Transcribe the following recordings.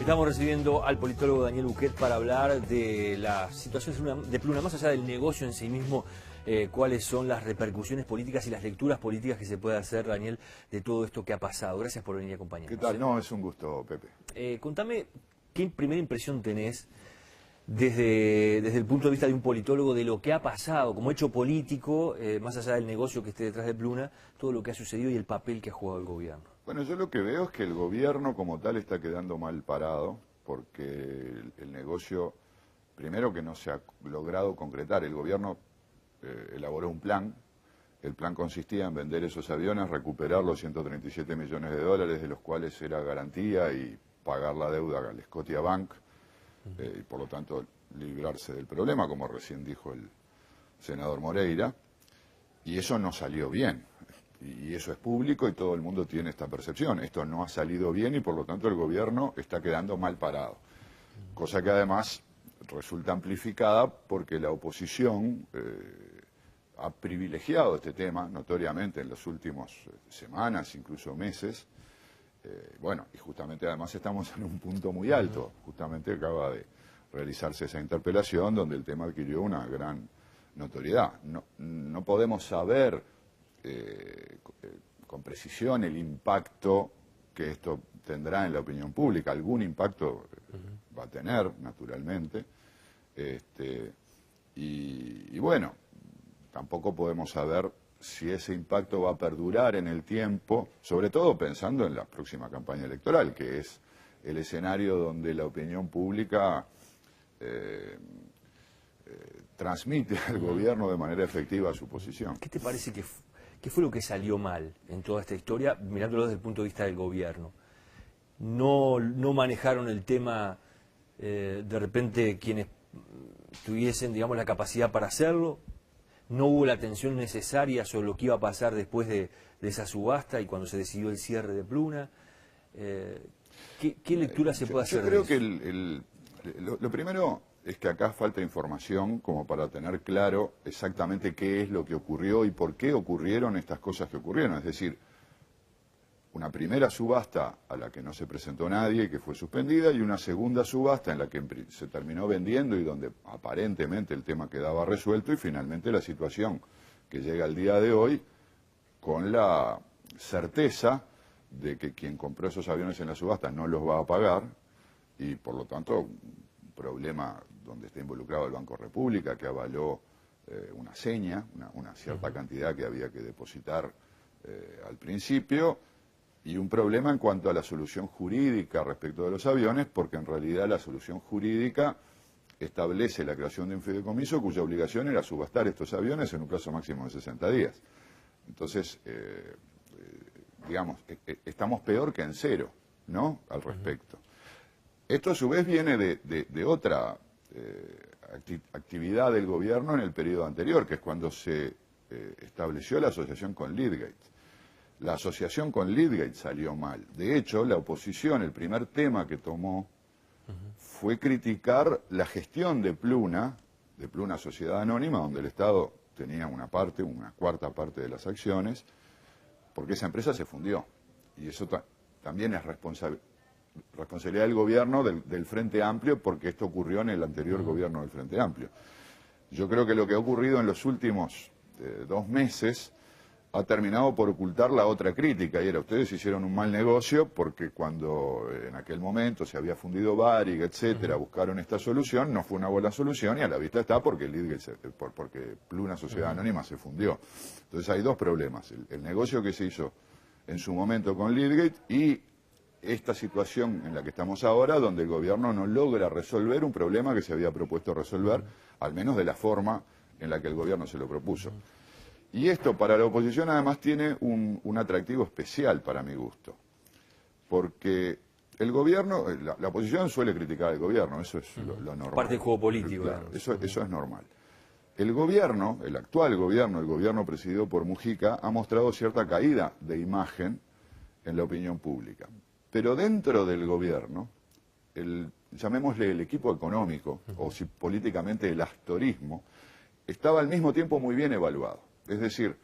Estamos recibiendo al politólogo Daniel Buquet para hablar de la situación de Pluna, más allá del negocio en sí mismo, cuáles son las repercusiones políticas y las lecturas políticas que se puede hacer, Daniel, de todo esto que ha pasado. Gracias por venir a acompañarnos. ¿Qué tal? No, es un gusto, Pepe. Contame, ¿qué primera impresión tenés desde el punto de vista de un politólogo de lo que ha pasado como hecho político, más allá del negocio que esté detrás de Pluna, todo lo que ha sucedido y el papel que ha jugado el gobierno? Bueno, yo lo que veo es que el gobierno como tal está quedando mal parado, porque el negocio, primero que no se ha logrado concretar. El gobierno elaboró un plan. El plan consistía en vender esos aviones, recuperar los 137 millones de dólares, de los cuales era garantía, y pagar la deuda al Scotiabank, y por lo tanto librarse del problema, como recién dijo el senador Moreira, y eso no salió bien. Y eso es público y todo el mundo tiene esta percepción. Esto no ha salido bien y por lo tanto el gobierno está quedando mal parado. Cosa que además resulta amplificada porque la oposición ha privilegiado este tema notoriamente en las últimas semanas, incluso meses. Bueno, y justamente además estamos en un punto muy alto. Justamente acaba de realizarse esa interpelación donde el tema adquirió una gran notoriedad. No podemos saber con precisión el impacto que esto tendrá en la opinión pública. Algún impacto va a tener, naturalmente. Y bueno, tampoco podemos saber si ese impacto va a perdurar en el tiempo, sobre todo pensando en la próxima campaña electoral, que es el escenario donde la opinión pública transmite al gobierno de manera efectiva su posición. ¿Qué te parece qué fue lo que salió mal en toda esta historia, mirándolo desde el punto de vista del gobierno? No manejaron el tema, de repente, quienes tuviesen, digamos, la capacidad para hacerlo. No hubo la atención necesaria sobre lo que iba a pasar después de esa subasta y cuando se decidió el cierre de Pluna. ¿Qué lectura se puede hacer? Yo creo que lo primero es que acá falta información como para tener claro exactamente qué es lo que ocurrió y por qué ocurrieron estas cosas que ocurrieron. Es decir, una primera subasta a la que no se presentó nadie y que fue suspendida, y una segunda subasta en la que se terminó vendiendo y donde aparentemente el tema quedaba resuelto, y finalmente la situación que llega al día de hoy con la certeza de que quien compró esos aviones en la subasta no los va a pagar, y por lo tanto un problema donde está involucrado el Banco República, que avaló una seña, una cierta cantidad que había que depositar al principio, y un problema en cuanto a la solución jurídica respecto de los aviones, porque en realidad la solución jurídica establece la creación de un fideicomiso cuya obligación era subastar estos aviones en un plazo máximo de 60 días. Entonces, digamos, estamos peor que en cero, ¿no?, al respecto. Esto a su vez viene de otra actividad del gobierno en el periodo anterior, que es cuando se estableció la asociación con Leadgate. La asociación con Leadgate salió mal. De hecho, la oposición, el primer tema que tomó fue criticar la gestión de Pluna Sociedad Anónima, donde el Estado tenía una cuarta parte de las acciones, porque esa empresa se fundió. Y eso también es responsabilidad del gobierno del Frente Amplio, porque esto ocurrió en el anterior gobierno del Frente Amplio. Yo creo que lo que ha ocurrido en los últimos 2 meses ha terminado por ocultar la otra crítica, y era: ustedes hicieron un mal negocio porque cuando en aquel momento se había fundido Varig, etcétera, buscaron esta solución, no fue una buena solución, y a la vista está porque Pluna Sociedad Anónima se fundió. Entonces hay 2 problemas: el negocio que se hizo en su momento con Leadgate y esta situación en la que estamos ahora, donde el gobierno no logra resolver un problema que se había propuesto resolver, al menos de la forma en la que el gobierno se lo propuso. Y esto para la oposición además tiene un atractivo especial para mi gusto, porque el gobierno, la oposición suele criticar al gobierno, eso es lo normal. Parte del juego político. Claro, eso es normal. El gobierno, el actual gobierno, el gobierno presidido por Mujica, ha mostrado cierta caída de imagen en la opinión pública. Pero dentro del gobierno, llamémosle el equipo económico, o si políticamente el astorismo, estaba al mismo tiempo muy bien evaluado. Es decir,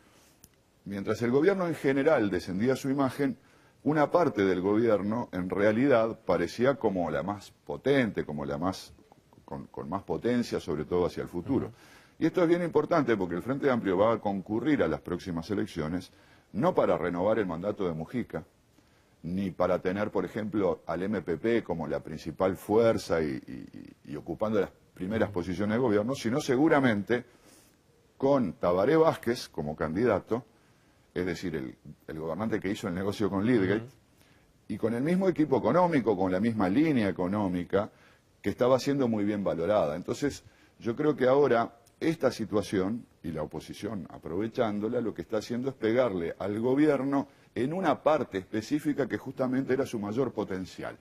mientras el gobierno en general descendía su imagen, una parte del gobierno en realidad parecía como la más potente, como la más con más potencia, sobre todo hacia el futuro. Y esto es bien importante porque el Frente Amplio va a concurrir a las próximas elecciones no para renovar el mandato de Mujica, ni para tener, por ejemplo, al MPP como la principal fuerza y ocupando las primeras posiciones de gobierno, sino seguramente con Tabaré Vázquez como candidato, es decir, el gobernante que hizo el negocio con Lidgate, y con el mismo equipo económico, con la misma línea económica, que estaba siendo muy bien valorada. Entonces, yo creo que ahora esta situación, y la oposición aprovechándola, lo que está haciendo es pegarle al gobierno en una parte específica que justamente era su mayor potencial,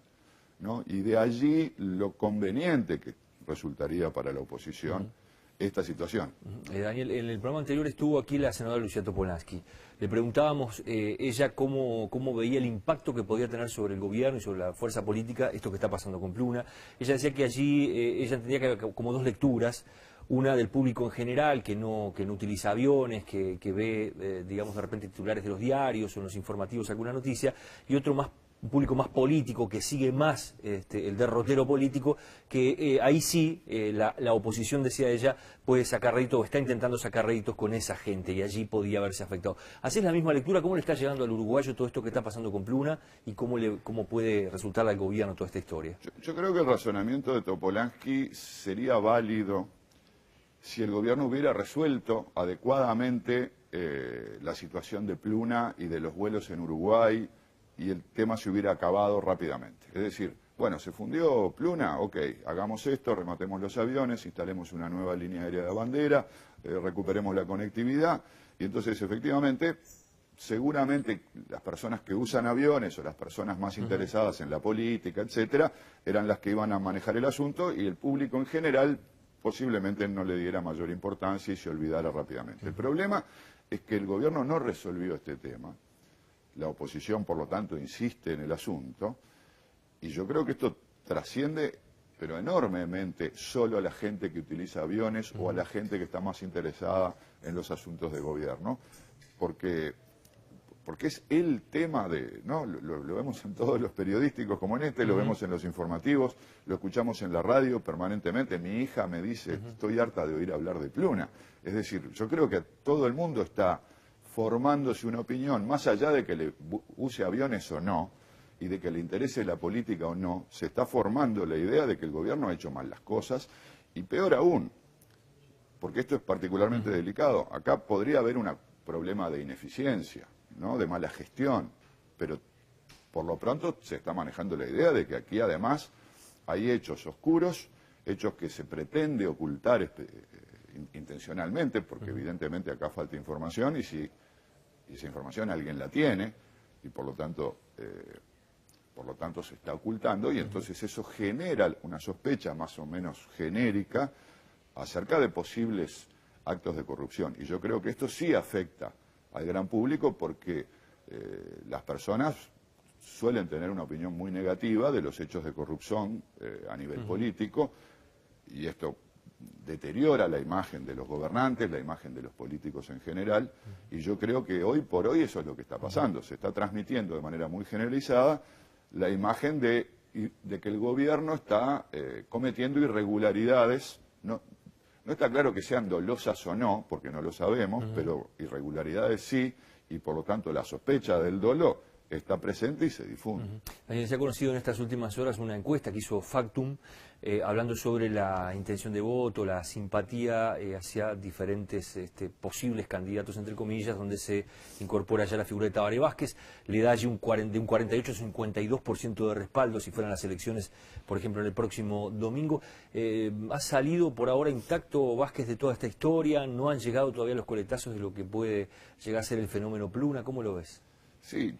¿no? Y de allí lo conveniente que resultaría para la oposición esta situación. Daniel, en el programa anterior estuvo aquí la senadora Lucía Topolansky. Le preguntábamos ella cómo veía el impacto que podía tener sobre el gobierno y sobre la fuerza política esto que está pasando con Pluna. Ella decía que allí ella entendía que había como dos lecturas. Una del público en general, que no utiliza aviones, que ve, digamos, de repente titulares de los diarios o en los informativos alguna noticia, y otro más, un público más político, que sigue más el derrotero político, que ahí sí la oposición, decía ella, puede sacar réditos o está intentando sacar réditos con esa gente, y allí podía haberse afectado. ¿Hacés la misma lectura? ¿Cómo le está llegando al uruguayo todo esto que está pasando con Pluna y cómo puede resultar al gobierno toda esta historia? Yo creo que el razonamiento de Topolansky sería válido si el gobierno hubiera resuelto adecuadamente la situación de Pluna y de los vuelos en Uruguay, y el tema se hubiera acabado rápidamente. Es decir, bueno, se fundió Pluna, ok, hagamos esto, rematemos los aviones, instalemos una nueva línea aérea de bandera, recuperemos la conectividad, y entonces efectivamente, seguramente las personas que usan aviones o las personas más interesadas en la política, etcétera, eran las que iban a manejar el asunto, y el público en general posiblemente no le diera mayor importancia y se olvidara rápidamente. El problema es que el gobierno no resolvió este tema, la oposición por lo tanto insiste en el asunto, y yo creo que esto trasciende, pero enormemente, solo a la gente que utiliza aviones o a la gente que está más interesada en los asuntos de gobierno, porque es el tema de, ¿no? Lo vemos en todos los periodísticos como en este, lo vemos en los informativos, lo escuchamos en la radio permanentemente. Mi hija me dice, estoy harta de oír hablar de Pluna. Es decir, yo creo que todo el mundo está formándose una opinión, más allá de que le use aviones o no, y de que le interese la política o no, se está formando la idea de que el gobierno ha hecho mal las cosas, y peor aún, porque esto es particularmente delicado, acá podría haber un problema de ineficiencia, ¿no? De mala gestión, pero por lo pronto se está manejando la idea de que aquí además hay hechos oscuros, hechos que se pretende ocultar intencionalmente, porque evidentemente acá falta información, y si esa información alguien la tiene, y por lo tanto se está ocultando, y entonces eso genera una sospecha más o menos genérica acerca de posibles actos de corrupción. Y yo creo que esto sí afecta al gran público, porque las personas suelen tener una opinión muy negativa de los hechos de corrupción a nivel político, y esto deteriora la imagen de los gobernantes, la imagen de los políticos en general, y yo creo que hoy por hoy eso es lo que está pasando. Se está transmitiendo de manera muy generalizada la imagen de que el gobierno está cometiendo irregularidades. No está claro que sean dolosas o no, porque no lo sabemos, pero irregularidades sí, y por lo tanto la sospecha del dolo está presente y se difunde. Se ha conocido en estas últimas horas una encuesta que hizo Factum, hablando sobre la intención de voto, la simpatía hacia diferentes posibles candidatos, entre comillas, donde se incorpora ya la figura de Tabaré Vázquez, le da allí de un 48 a 52% de respaldo si fueran las elecciones, por ejemplo, en el próximo domingo. ¿Ha salido por ahora intacto Vázquez de toda esta historia? ¿No han llegado todavía los coletazos de lo que puede llegar a ser el fenómeno Pluna? ¿Cómo lo ves? Sí,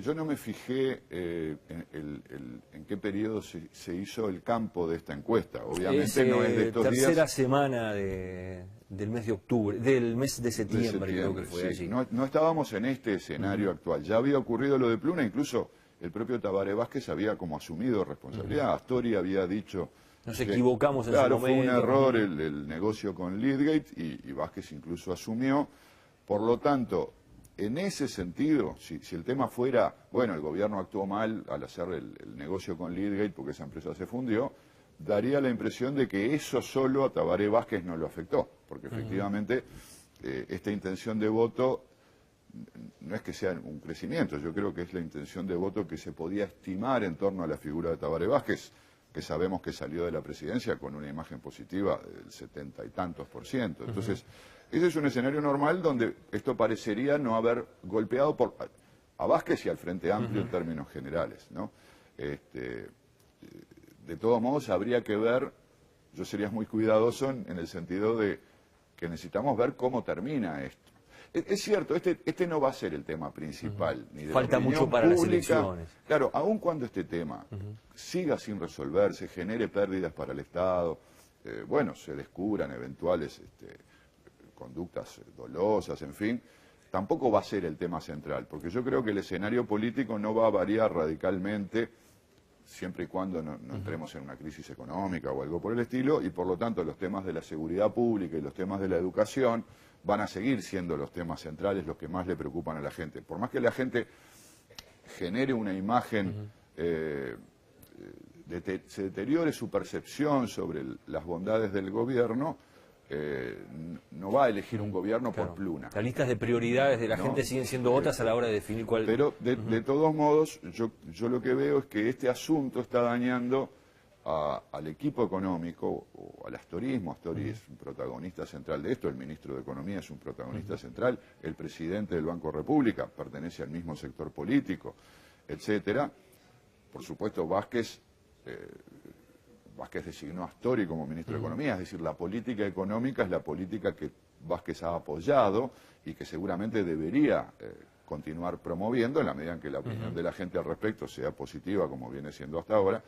yo no me fijé en qué periodo se hizo el campo de esta encuesta. Obviamente no es de estos días. Tercera semana del mes de octubre, del mes de septiembre, creo que fue sí. allí. No estábamos en este escenario actual. Ya había ocurrido lo de Pluna, incluso el propio Tabaré Vázquez había como asumido responsabilidad. Astori había dicho... Nos equivocamos en su momento. Claro, fue un error el negocio con Lidgate, y Vázquez incluso asumió. Por lo tanto, en ese sentido, si el tema fuera, bueno, el gobierno actuó mal al hacer el negocio con Leadgate porque esa empresa se fundió, daría la impresión de que eso solo a Tabaré Vázquez no lo afectó, porque efectivamente esta intención de voto no es que sea un crecimiento, yo creo que es la intención de voto que se podía estimar en torno a la figura de Tabaré Vázquez, que sabemos que salió de la presidencia con una imagen positiva del 70 y tantos %. Entonces, ese es un escenario normal donde esto parecería no haber golpeado a Vázquez y al Frente Amplio en términos generales, ¿no? De todos modos, habría que ver, yo sería muy cuidadoso en el sentido de que necesitamos ver cómo termina esto. Es cierto, este no va a ser el tema principal. Ni de Falta la opinión mucho para las pública. elecciones. Claro, aun cuando este tema siga sin resolverse, genere pérdidas para el Estado, bueno, se descubran eventuales conductas dolosas, en fin, tampoco va a ser el tema central, porque yo creo que el escenario político no va a variar radicalmente siempre y cuando no entremos en una crisis económica o algo por el estilo, y por lo tanto los temas de la seguridad pública y los temas de la educación van a seguir siendo los temas centrales, los que más le preocupan a la gente. Por más que la gente genere una imagen, se deteriore su percepción sobre las bondades del gobierno, no va a elegir un gobierno por pluna. Las listas de prioridades de la gente siguen siendo otras a la hora de definir cuál... Pero de todos modos, yo lo que veo es que este asunto está dañando al equipo económico, o al astorismo. Astori es un protagonista central de esto, el ministro de Economía es un protagonista central, el presidente del Banco República pertenece al mismo sector político, etcétera. Por supuesto, Vázquez designó a Astori como ministro de Economía, es decir, la política económica es la política que Vázquez ha apoyado y que seguramente debería continuar promoviendo en la medida en que la opinión de la gente al respecto sea positiva, como viene siendo hasta ahora,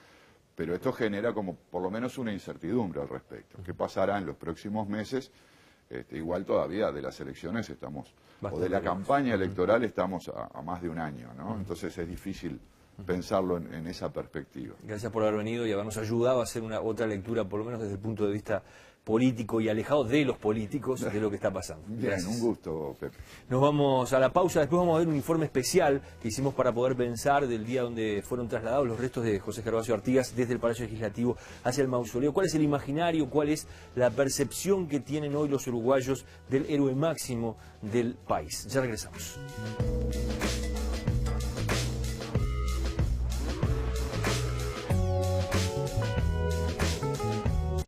pero esto genera como por lo menos una incertidumbre al respecto. ¿Qué pasará en los próximos meses? Igual todavía de las elecciones estamos, o de la campaña electoral estamos a más de un año, ¿no? Entonces es difícil pensarlo en esa perspectiva. Gracias por haber venido y habernos ayudado a hacer una otra lectura, por lo menos desde el punto de vista político y alejado de los políticos, de lo que está pasando. Bien, Gracias. un gusto, Pepe. Nos vamos a la pausa, después vamos a ver un informe especial que hicimos para poder pensar del día donde fueron trasladados los restos de José Gervasio Artigas desde el Palacio Legislativo hacia el mausoleo. ¿Cuál es el imaginario, cuál es la percepción que tienen hoy los uruguayos del héroe máximo del país? Ya regresamos.